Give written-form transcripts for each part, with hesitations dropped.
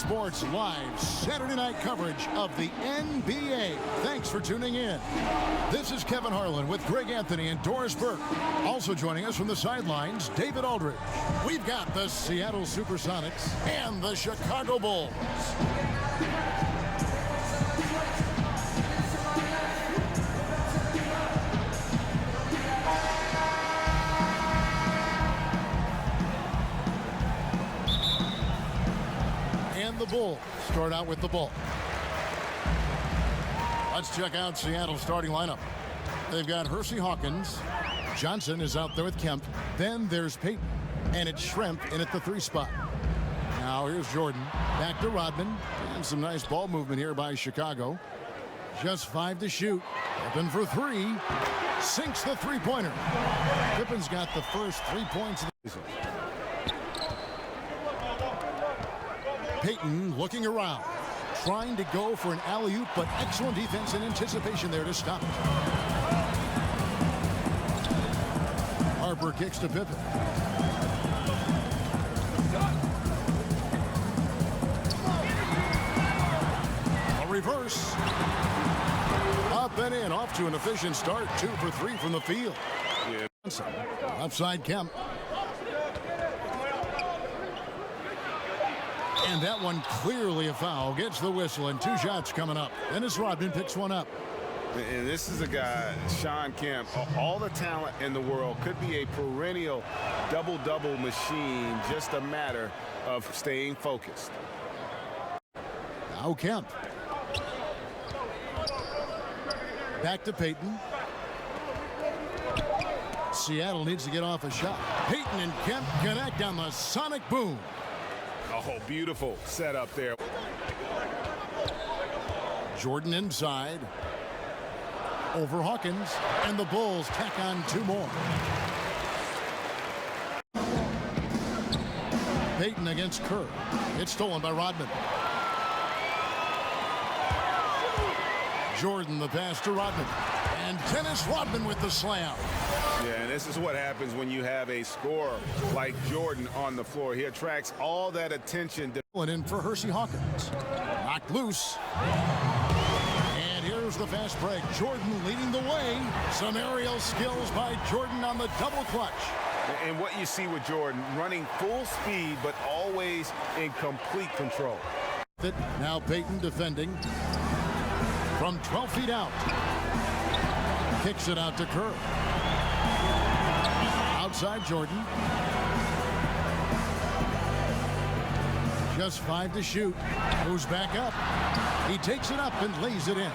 Sports live Saturday night coverage of the NBA. Thanks for tuning in. This is Kevin Harlan with Greg Anthony and Doris Burke. Also joining us from the sidelines, David Aldridge. We've got the Seattle Supersonics and the Chicago Bulls. The Bulls start out with the ball. Let's check out Seattle's starting lineup. They've got Hersey Hawkins. Johnson is out there with Kemp. Then there's Payton. And it's Schrempf in at the 3 spot. Now here's Jordan. Back to Rodman. And some nice ball movement here by Chicago. Just 5 to shoot. Open for 3. Sinks the three-pointer. Pippen's got the first 3 points of the season. Payton looking around, trying to go for an alley-oop, but excellent defense and anticipation there to stop it. Harper kicks to Pippen. A reverse. Up and in, off to an efficient start. 2 for 3 from the field. Yeah. Upside Kemp. And that one clearly a foul. Gets the whistle and 2 shots coming up. Dennis Rodman picks one up. And this is a guy, Shawn Kemp, all the talent in the world, could be a perennial double-double machine, just a matter of staying focused. Now Kemp. Back to Payton. Seattle needs to get off a shot. Payton and Kemp connect on the sonic boom. Oh, beautiful setup there. Jordan inside. Over Hawkins. And the Bulls tack on 2 more. Payton against Kerr. It's stolen by Rodman. Jordan the pass to Rodman. And Dennis Rodman with the slam. Yeah, and this is what happens when you have a scorer like Jordan on the floor. He attracts all that attention. In for Hersey Hawkins. Knocked loose. And here's the fast break. Jordan leading the way. Some aerial skills by Jordan on the double clutch. And what you see with Jordan, running full speed, but always in complete control. Now Payton defending from 12 feet out. Kicks it out to Kerr. Outside Jordan. Just 5 to shoot. Moves back up. He takes it up and lays it in.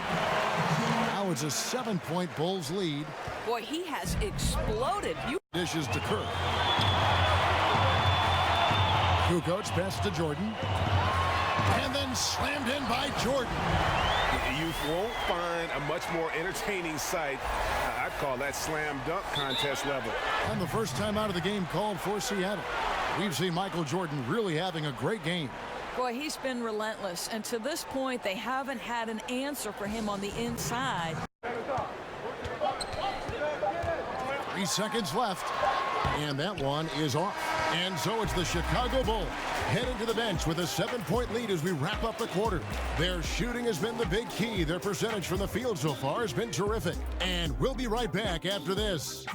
Now it's a 7-point Bulls lead. Boy, he has exploded. Dishes to Kerr. Kukoc pass to Jordan. And then slammed in by Jordan. You won't find a much more entertaining sight. I'd call that slam dunk contest level. And the first time out of the game called for Seattle. We've seen Michael Jordan really having a great game. Boy, he's been relentless. And to this point, they haven't had an answer for him on the inside. 3 seconds left. And that one is off. And so it's the Chicago Bulls headed to the bench with a 7-point lead as we wrap up the quarter. Their shooting has been the big key. Their percentage from the field so far has been terrific. And we'll be right back after this.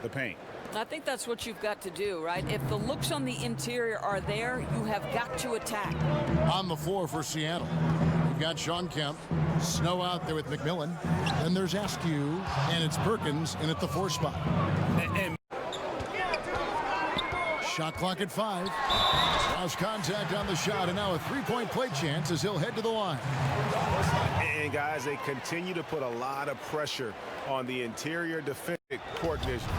The paint. I think that's what you've got to do, right? If the looks on the interior are there, you have got to attack. On the floor for Seattle, we've got Shawn Kemp. Snow out there with McMillan. Then there's Askew, and it's Perkins in at the 4 spot. Shot clock at 5. Lost contact on the shot, and now a 3-point play chance as he'll head to the line. And guys, they continue to put a lot of pressure on the interior defensive court vision.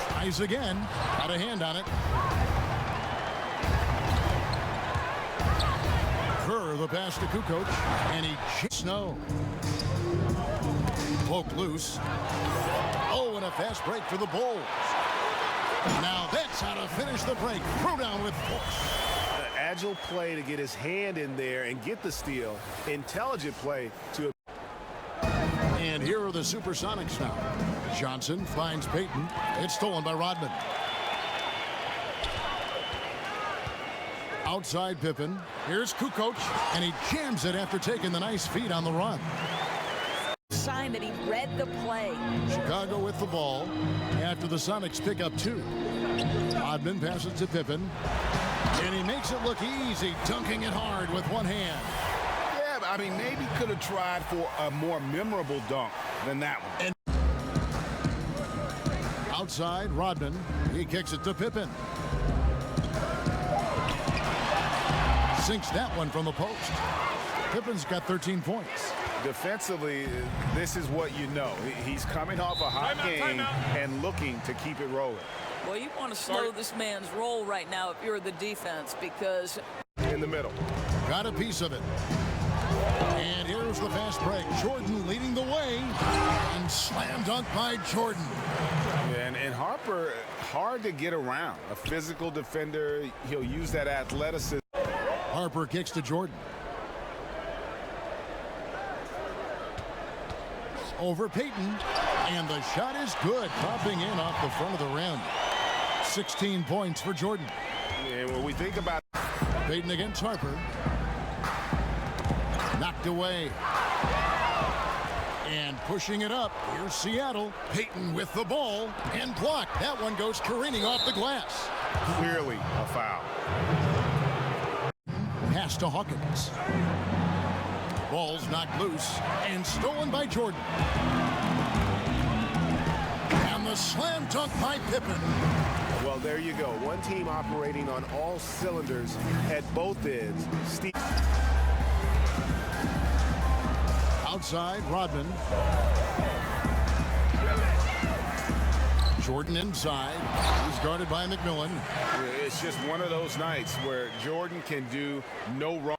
Tries again. Got a hand on it. Kerr the pass to Kukoc, and he Snow. Poke loose. Oh, and a fast break for the Bulls. Now that's That's how to finish the break. Throw down with force. Agile play to get his hand in there and get the steal. Intelligent play to... And here are the Supersonics now. Johnson finds Payton. It's stolen by Rodman. Outside Pippen. Here's Kukoc, and he jams it after taking the nice feed on the run. Sign that he read the play. Chicago with the ball after the Sonics pick up 2. Rodman passes to Pippen, and he makes it look easy, dunking it hard with one hand. Yeah, I mean, maybe could have tried for a more memorable dunk than that one. And outside, Rodman. He kicks it to Pippen. Sinks that one from the post. Pippen's got 13 points. Defensively, this is what you know. He's coming off a hot game and looking to keep it rolling. Well, you want to slow this man's roll right now if you're the defense, because... In the middle. Got a piece of it. And here's the fast break. Jordan leading the way. And slam dunk by Jordan. And Harper, hard to get around. A physical defender. He'll use that athleticism. Harper kicks to Jordan. Over Payton. And the shot is good. Popping in off the front of the rim. 16 points for Jordan. And when we think about Payton against Harper. Knocked away. And pushing it up. Here's Seattle. Payton with the ball. And blocked. That one goes careening off the glass. clearly a foul. Pass to Hawkins. Ball's knocked loose and stolen by Jordan. And the slam dunk by Pippen. Well, there you go. One team operating on all cylinders at both ends. Outside, Rodman. Jordan inside. He's guarded by McMillan. It's just one of those nights where Jordan can do no wrong.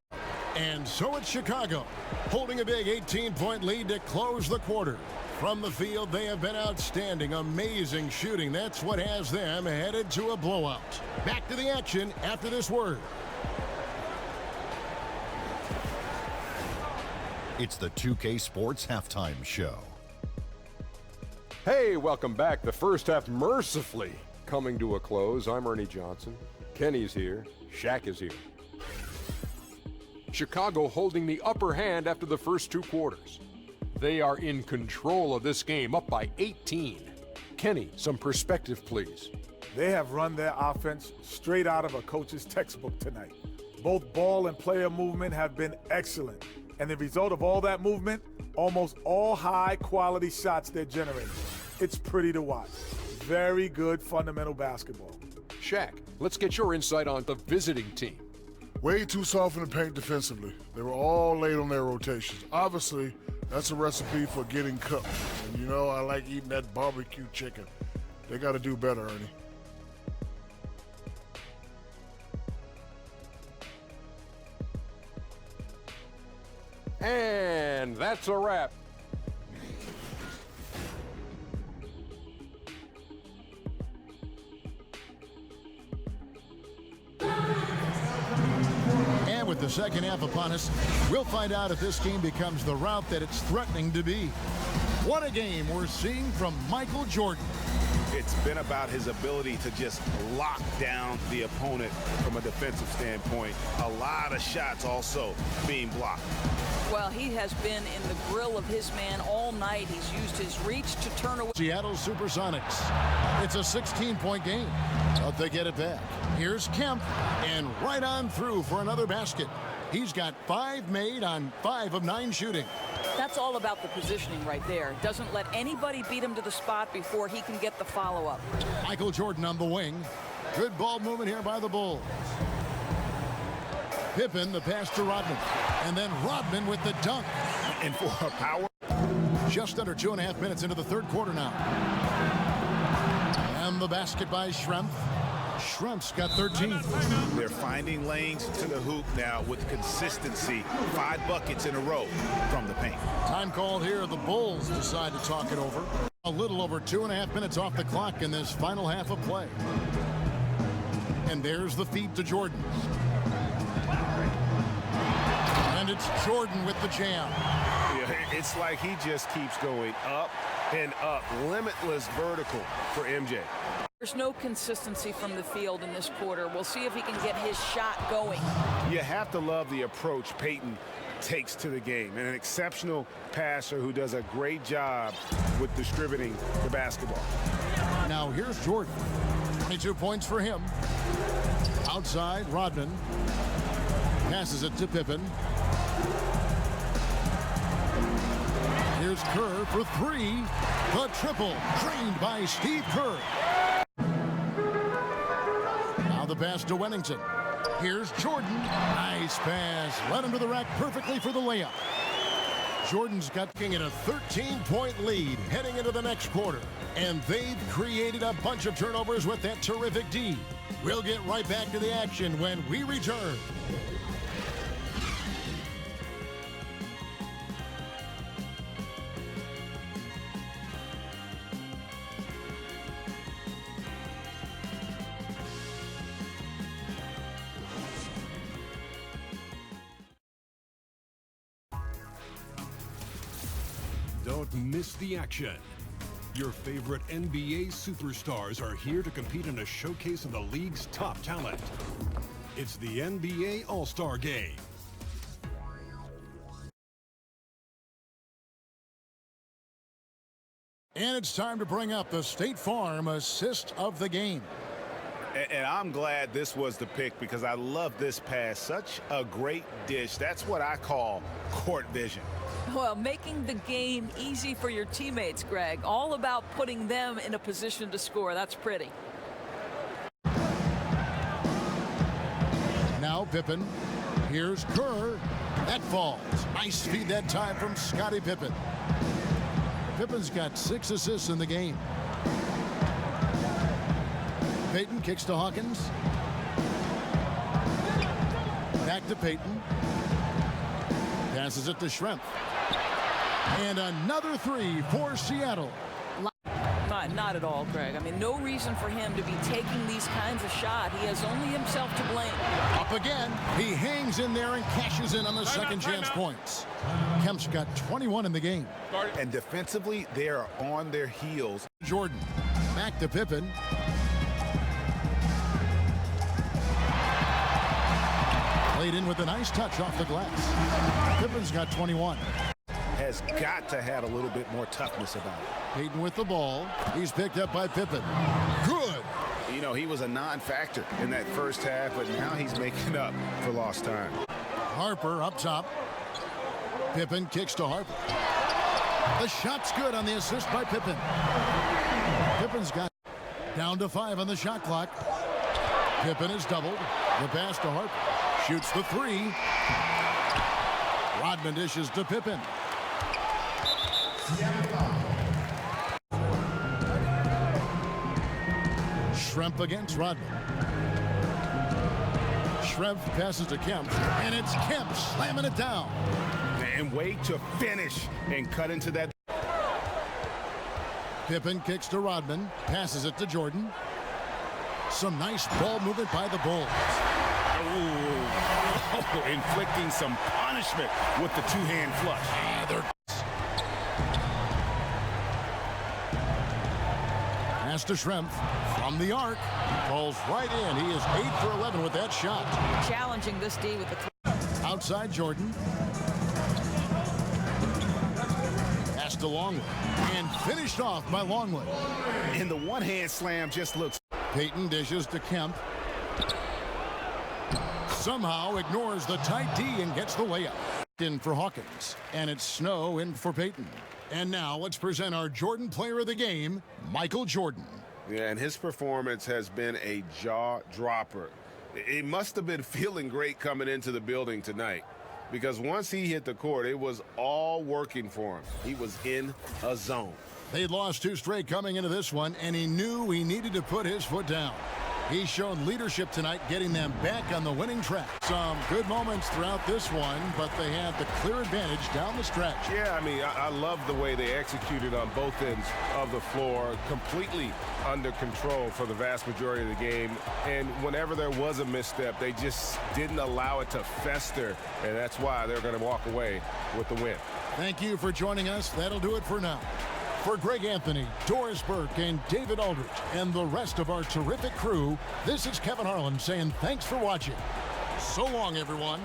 And so it's Chicago, holding a big 18-point lead to close the quarter. From the field, they have been outstanding. Amazing shooting. That's what has them headed to a blowout. Back to the action after this word. It's the 2K Sports Halftime Show. Hey, welcome back. The first half mercifully coming to a close. I'm Ernie Johnson. Kenny's here. Shaq is here. Chicago holding the upper hand after the first two quarters. They are in control of this game, up by 18. Kenny, some perspective, please. They have run their offense straight out of a coach's textbook tonight. Both ball and player movement have been excellent. And the result of all that movement, almost all high-quality shots they're generating. It's pretty to watch. Very good fundamental basketball. Shaq, let's get your insight on the visiting team. Way too soft in the paint defensively. They were all late on their rotations. Obviously, that's a recipe for getting cooked. And you know I like eating that barbecue chicken. They got to do better, Ernie. And that's a wrap. And with the second half upon us, we'll find out if this game becomes the route that it's threatening to be. What a game we're seeing from Michael Jordan. It's been about his ability to just lock down the opponent from a defensive standpoint. A lot of shots also being blocked. Well, he has been in the grill of his man all night. He's used his reach to turn away. Seattle Supersonics. It's a 16-point game, but they get it back. Here's Kemp, and right on through for another basket. He's got 5 made on 5 of 9 shooting. That's all about the positioning right there. Doesn't let anybody beat him to the spot before he can get the follow-up. Michael Jordan on the wing. Good ball movement here by the Bulls. Pippen, the pass to Rodman. And then Rodman with the dunk. And for a power. Just under 2.5 minutes into the third quarter now. And the basket by Schrempf. Schrempf's got 13. They're finding lanes to the hoop now with consistency. 5 buckets in a row from the paint. Time called here. The Bulls decide to talk it over. A little over 2.5 minutes off the clock in this final half of play. And there's the feed to Jordan. And it's Jordan with the jam. Yeah, it's like he just keeps going up and up. Limitless vertical for MJ. There's no consistency from the field in this quarter. We'll see if he can get his shot going. You have to love the approach Payton takes to the game. And an exceptional passer who does a great job with distributing the basketball. Now here's Jordan. 22 points for him. Outside, Rodman. Passes it to Pippen. Here's Kerr for three. The triple, drained by Steve Kerr. Now the pass to Wennington. Here's Jordan. Nice pass. Led him to the rack perfectly for the layup. Jordan's got King in a 13-point lead heading into the next quarter. And they've created a bunch of turnovers with that terrific D. We'll get right back to the action when we return. Don't miss the action. Your favorite NBA superstars are here to compete in a showcase of the league's top talent. It's the NBA All-Star Game. And it's time to bring up the State Farm assist of the game. And I'm glad this was the pick because I love this pass. Such a great dish. That's what I call court vision. Well, making the game easy for your teammates, Greg. All about putting them in a position to score. That's pretty. Now Pippen. Here's Kerr. That falls. Nice feed that time from Scottie Pippen. Pippen's got 6 assists in the game. Payton kicks to Hawkins. Back to Payton. Passes it to Schrempf. And another three for Seattle. Not at all, Greg. I mean, no reason for him to be taking these kinds of shots. He has only himself to blame. Up again. He hangs in there and cashes in on the second chance points. Kemp's got 21 in the game. And defensively, they are on their heels. Jordan. Back to Pippen. Played in with a nice touch off the glass. Pippen's got 21. Has got to have a little bit more toughness about it. Payton with the ball. He's picked up by Pippen. Good. You know, he was a non-factor in that first half, but now he's making up for lost time. Harper up top. Pippen kicks to Harper. The shot's good on the assist by Pippen. Pippen's got down to 5 on the shot clock. Pippen is doubled. The pass to Harper. Shoots the three. Rodman dishes to Pippen. Schrempf against Rodman. Schrempf passes to Kemp, and it's Kemp slamming it down. And way to finish and cut into that. Pippen kicks to Rodman, passes it to Jordan. Some nice ball movement by the Bulls. Oh, inflicting some punishment with the two-hand flush. Pass to Schrempf from the arc. Falls right in. He is 8 for 11 with that shot. Challenging this D with the three. Outside Jordan. Pass to Longley. And finished off by Longley. And the one-hand slam just looks. Payton dishes to Kemp. Somehow ignores the tight D and gets the layup. In for Hawkins. And it's Snow in for Payton. And now let's present our Jordan Player of the Game, Michael Jordan. Yeah, and his performance has been a jaw-dropper. He must have been feeling great coming into the building tonight because once he hit the court, it was all working for him. He was in a zone. They'd lost 2 straight coming into this one, and he knew he needed to put his foot down. He's shown leadership tonight, getting them back on the winning track. Some good moments throughout this one, but they had the clear advantage down the stretch. Yeah, I mean, I love the way they executed on both ends of the floor, completely under control for the vast majority of the game. And whenever there was a misstep, they just didn't allow it to fester, and that's why they're going to walk away with the win. Thank you for joining us. That'll do it for now. For Greg Anthony, Doris Burke, and David Aldridge, and the rest of our terrific crew, this is Kevin Harlan saying thanks for watching. So long, everyone.